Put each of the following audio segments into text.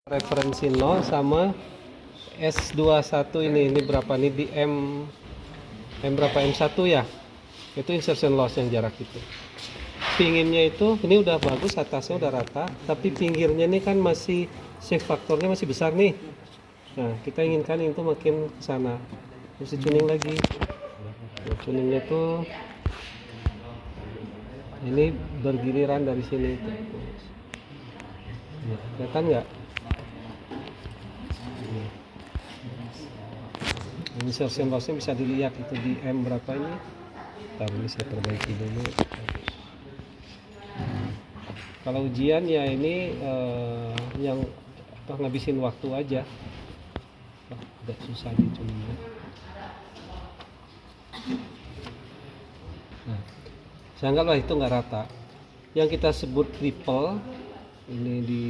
referensi 0 sama S21 ini berapa nih di M berapa M1 ya, itu insertion loss yang jarak itu. Pinginnya itu ini udah bagus, atasnya udah rata, tapi pinggirnya ini kan masih shift faktornya masih besar nih. Nah kita inginkan itu makin ke sana, mesti tuning lagi. Nah, tuningnya tuh ini bergiliran dari sini tuh. Nah, kelihatan nggak? Insertion lossnya bisa dilihat itu di M berapa ini. Ntar ini saya perbaiki dulu. Kalau ujian ya ini yang ngabisin waktu aja. Agak susah dicuningnya. Nah, saya anggaplah itu nggak rata. Yang kita sebut ripple ini di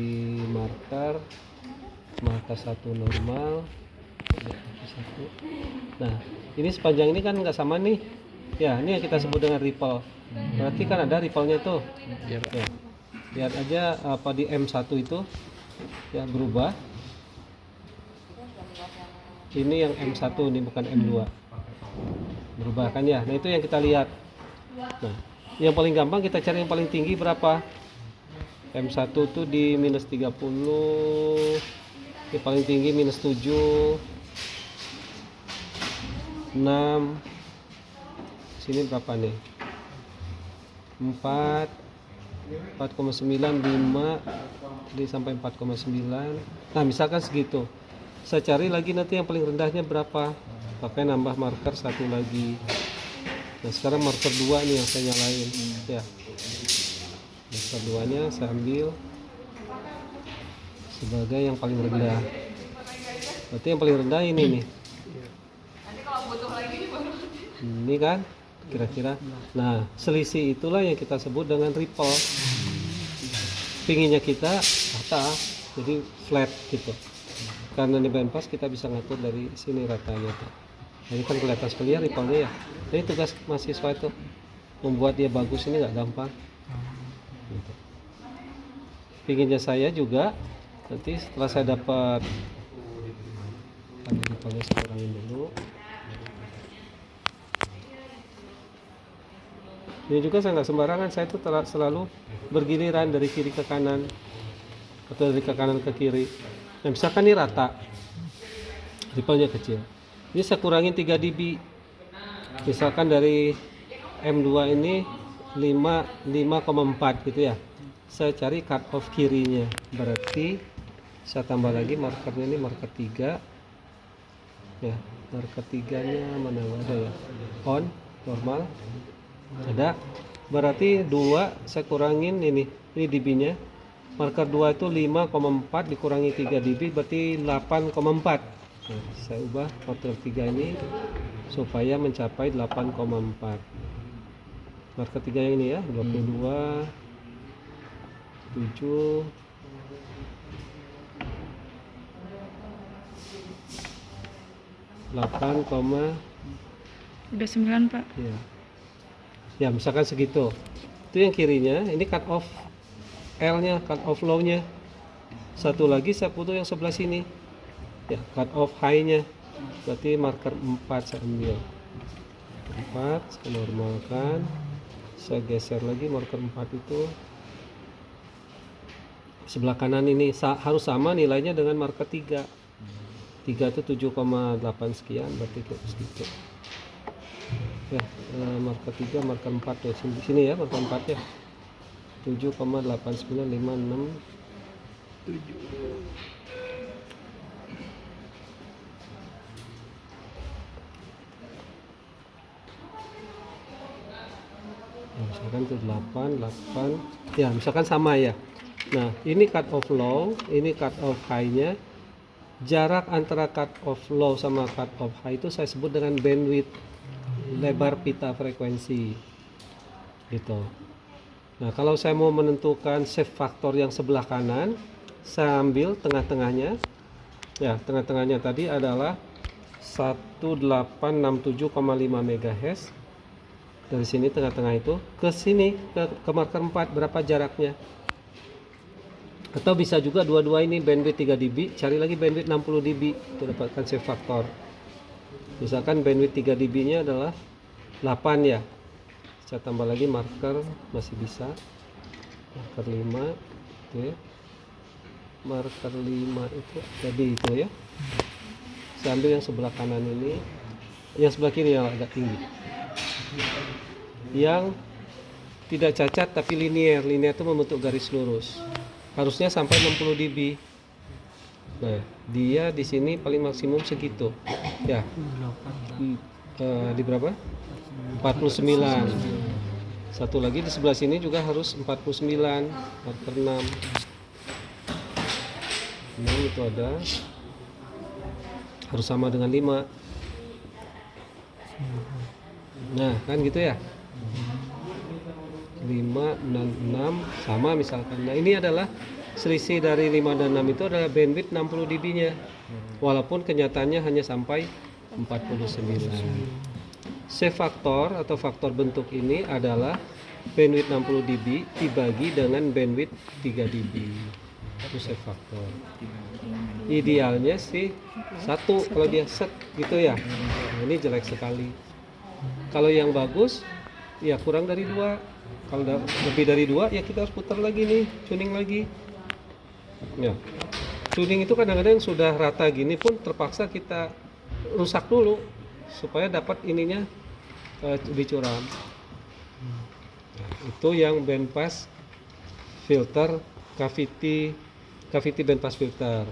marker 1 normal. Nah ini sepanjang ini kan nggak sama nih ya, ini yang kita sebut dengan ripple. Berarti kan ada ripple-nya tuh ya, lihat aja apa di M1 itu ya berubah. Ini yang M1 ini bukan M2, berubah kan ya. Nah itu yang kita lihat. Nah yang paling gampang kita cari yang paling tinggi berapa. M1 tuh di minus 30, yang paling tinggi minus 7, 6, sini berapa nih, 4, 4,9, 5 jadi sampai 4,9. Nah misalkan segitu, saya cari lagi nanti yang paling rendahnya berapa, pakai nambah marker satu lagi. Nah sekarang marker 2 nih yang saya nyalain ya, marker 2 nya saya ambil sebagai yang paling rendah. Berarti yang paling rendah ini nih, ini kan kira-kira. Nah selisih itulah yang kita sebut dengan ripple. Pinginnya kita rata, jadi flat gitu. Karena di band pass kita bisa ngatur dari sini ratanya tuh. Nah, ini kan kelihatan sekali ya ripple-nya ya. Jadi tugas mahasiswa itu membuat dia bagus ini nggak gampang gitu. Pinginnya saya juga nanti setelah saya dapat, ripple-nya saya kurangin dulu. Ini juga saya nggak sembarangan, saya itu selalu bergiliran dari kiri ke kanan atau dari ke kanan ke kiri. Nah misalkan ini rata, ripple-nya kecil, ini saya kurangin 3 dB. Misalkan dari M2 ini 5,4 gitu ya, saya cari cut off kirinya, berarti saya tambah lagi markernya, ini marker 3 ya. Marker 3 nya mana ada ya, on normal ada, berarti 2 saya kurangin ini dB nya. Marker 2 itu 5,4 dikurangi 3 dB berarti 8,4. Nah, saya ubah marker 3 ini supaya mencapai 8,4. Marker 3 yang ini ya, 22 7 8, udah 9 Pak ya. Ya misalkan segitu, itu yang kirinya. Ini cut off L nya, cut off low nya. Satu lagi saya putus yang sebelah sini ya, cut off high nya, berarti marker 4 saya ambil. 4 saya normalkan, saya geser lagi marker 4 itu sebelah kanan. Ini harus sama nilainya dengan marker 3 itu 7,8 sekian, berarti segitu ya. Marker 3, marker 4 ya, sini ya, marker 4 ya, 7,8956 7. Nah, misalkan itu 8 ya, misalkan sama ya. Nah ini cut off low, ini cut off high nya. Jarak antara cut off low sama cut off high itu saya sebut dengan bandwidth, lebar pita frekuensi gitu. Nah kalau saya mau menentukan shift faktor yang sebelah kanan, saya ambil tengah-tengahnya ya. Tengah-tengahnya tadi adalah 1867,5 MHz. Dari sini tengah-tengah itu ke sini ke marker 4 berapa jaraknya. Atau bisa juga dua-dua ini bandwidth 3 dB, cari lagi bandwidth 60 dB untuk dapatkan save faktor. Misalkan bandwidth 3 dB nya adalah 8 ya, saya tambah lagi marker, masih bisa marker 5 itu ya, marker 5 itu tadi itu ya. Saya ambil yang sebelah kanan ini, yang sebelah kiri yang agak tinggi, yang tidak cacat tapi linier itu membentuk garis lurus, harusnya sampai 60 dB. Nah, dia di sini paling maksimum segitu ya. Di berapa? 49. Satu lagi di sebelah sini juga harus 49, marker 6. Ini itu ada, harus sama dengan 5. Nah, kan gitu ya. 5 dan 6 sama misalkan. Nah, ini adalah selisih dari 5 dan 6 itu adalah bandwidth 60 dB nya, walaupun kenyataannya hanya sampai 49. Save faktor atau faktor bentuk ini adalah bandwidth 60 dB dibagi dengan bandwidth 3 dB. Itu save faktor. Idealnya sih 1 kalau dia set gitu ya. Nah, ini jelek sekali. Kalau yang bagus ya kurang dari 2. Kalau lebih dari 2 ya kita harus putar lagi nih, tuning lagi. Ya. Tuning itu kadang-kadang sudah rata gini pun terpaksa kita rusak dulu supaya dapat ininya lebih curam. Nah, itu yang bandpass filter, cavity bandpass filter.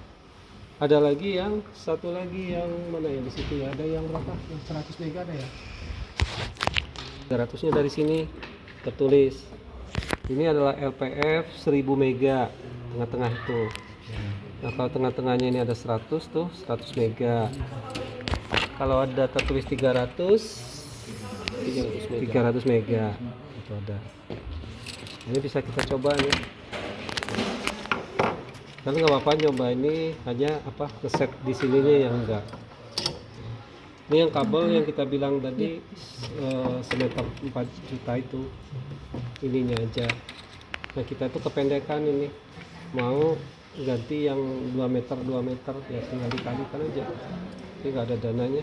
Ada lagi yang satu lagi yang mana ya, di situ ya, ada yang berapa? Yang 100 mega ada ya. 300-nya dari sini tertulis. Ini adalah LPF 1000 mega tengah-tengah itu. Nah, kalau tengah-tengahnya ini ada 100 tuh, 100 mega. Kalau ada tertulis 300 mega itu ada. Ini bisa kita coba nih. Karena nggak apa-apa nyoba ini, hanya apa ngeset di sininya yang enggak. Ini yang kabel yang kita bilang tadi semeter 4 juta itu, ininya aja. Nah, kita tuh kependekan ini, mau ganti yang 2 meter ya tinggal dikalikan aja. Ini nggak ada dananya.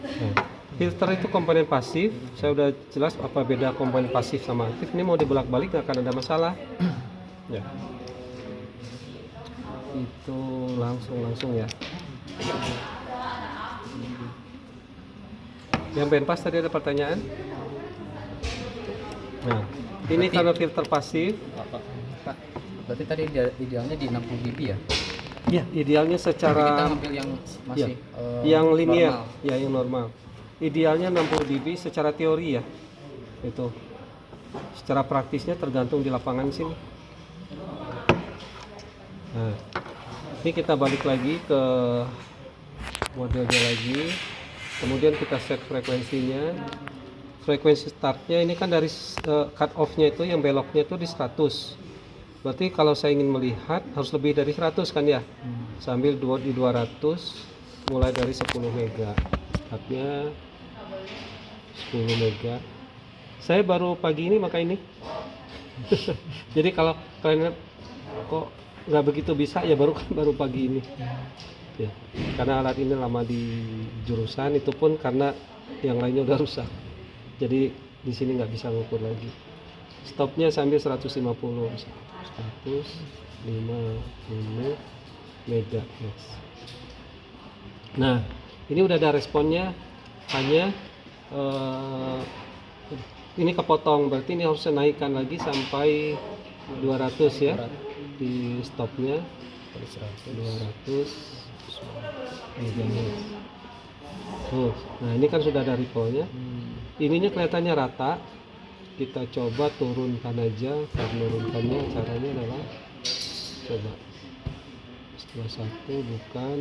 Nah, filter itu komponen pasif. Saya udah jelas apa beda komponen pasif sama aktif. Ini mau dibolak-balik nggak akan ada masalah. Ya. Itu langsung ya. Yang bandpass tadi ada pertanyaan? Nah, ini karena filter pasif. Pak, berarti tadi idealnya di 60 dB ya? Ya, idealnya secara kita ambil yang masih yang linear, normal. ya yang normal. Idealnya 60 dB secara teori ya. Itu. Secara praktisnya tergantung di lapangan sini. Nah, ini kita balik lagi ke modelnya lagi, kemudian kita set frekuensinya. Frekuensi startnya ini kan dari cut off nya itu yang beloknya itu di 100. Berarti kalau saya ingin melihat harus lebih dari 100 kan ya. Sambil di 200 mulai dari 10 mega. Startnya 10 mega. Saya baru pagi ini maka ini. Jadi kalau kalian kok nggak begitu bisa ya baru pagi ini ya, karena alat ini lama di jurusan, itu pun karena yang lainnya udah rusak, jadi di sini nggak bisa ngukur lagi. Stopnya sambil 150 mega. Nah, ini udah ada responnya, hanya ini kepotong, berarti ini harus naikkan lagi sampai 200 ya. Di stopnya 200 megahertz. Nah, ini kan sudah ada ripple-nya. Ininya kelihatannya rata. Kita coba turunkan aja. Cara menurunkannya caranya adalah coba setelah 1 bukan.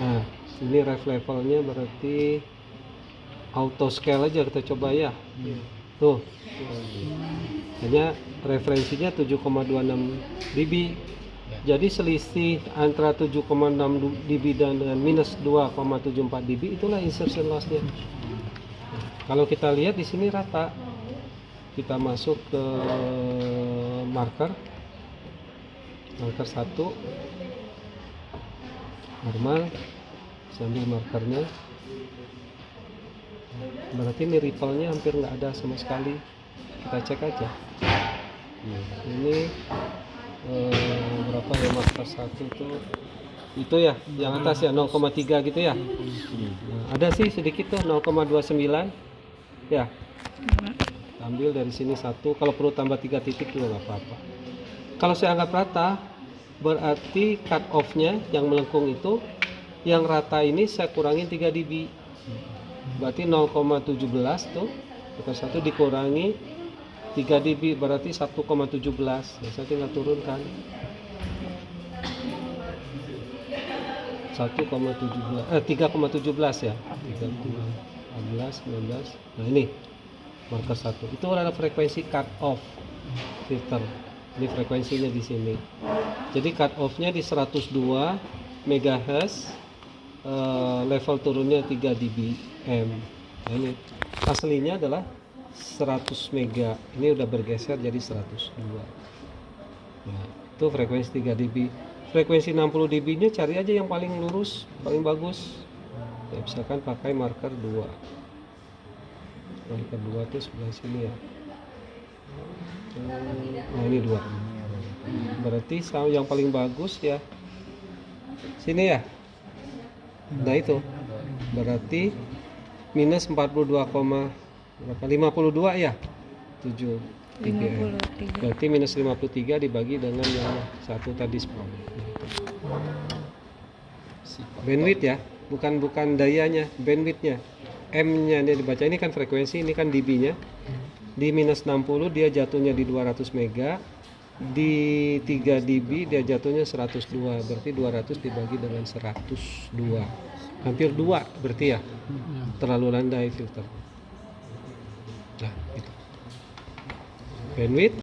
Nah, ini ref levelnya berarti auto scale aja kita coba ya. Tuh, hanya referensinya 7,26 dB. Jadi selisih antara 7,6 dB dengan minus 2,74 dB itulah insertion loss-nya. Kalau kita lihat di sini rata. Kita masuk ke marker 1 normal, sambil markernya. Berarti ini ripple-nya hampir nggak ada sama sekali. Kita cek aja. Ini berapa ya marker 1 tuh? Itu ya, yang atas ya 0,3 gitu ya. Nah, ada sih sedikit tuh 0,29 ya. Ambil dari sini 1, kalau perlu tambah 3 titik juga nggak apa-apa. Kalau saya anggap rata, berarti cut off-nya yang melengkung itu, yang rata ini saya kurangin 3 dB. Berarti 0,17 tuh, marker 1 dikurangi 3 dB berarti 1,17. Ya, saya tinggal turunkan 3,17 ya. 13, 19. Nah ini marker 1. Itu adalah frekuensi cut off filter. Ini frekuensinya di sini. Jadi cut off-nya di 102 MHz, level turunnya 3 dBm. Nah, ini aslinya adalah 100 mega. Ini udah bergeser jadi 102. Nah, itu frekuensi 3 dB. Frekuensi 60 dB-nya cari aja yang paling lurus, paling bagus. Ya, misalkan pakai marker 2. Marker 2 itu sebelah sini ya. Nah, ini 2. Berarti yang paling bagus ya sini ya. Nah, itu berarti minus 52 ya 7 dBm. 53. Berarti minus 53 dibagi dengan yang satu tadi bandwidth ya, bukan dayanya, bandwidthnya. M-nya dia dibaca, ini kan frekuensi, ini kan dB-nya. Di minus 60 dia jatuhnya di 200 mega, di 3 dB dia jatuhnya 102. Berarti 200 dibagi dengan 102, hampir 2 berarti ya. Terlalu landai filter. Nah, itu bandwidth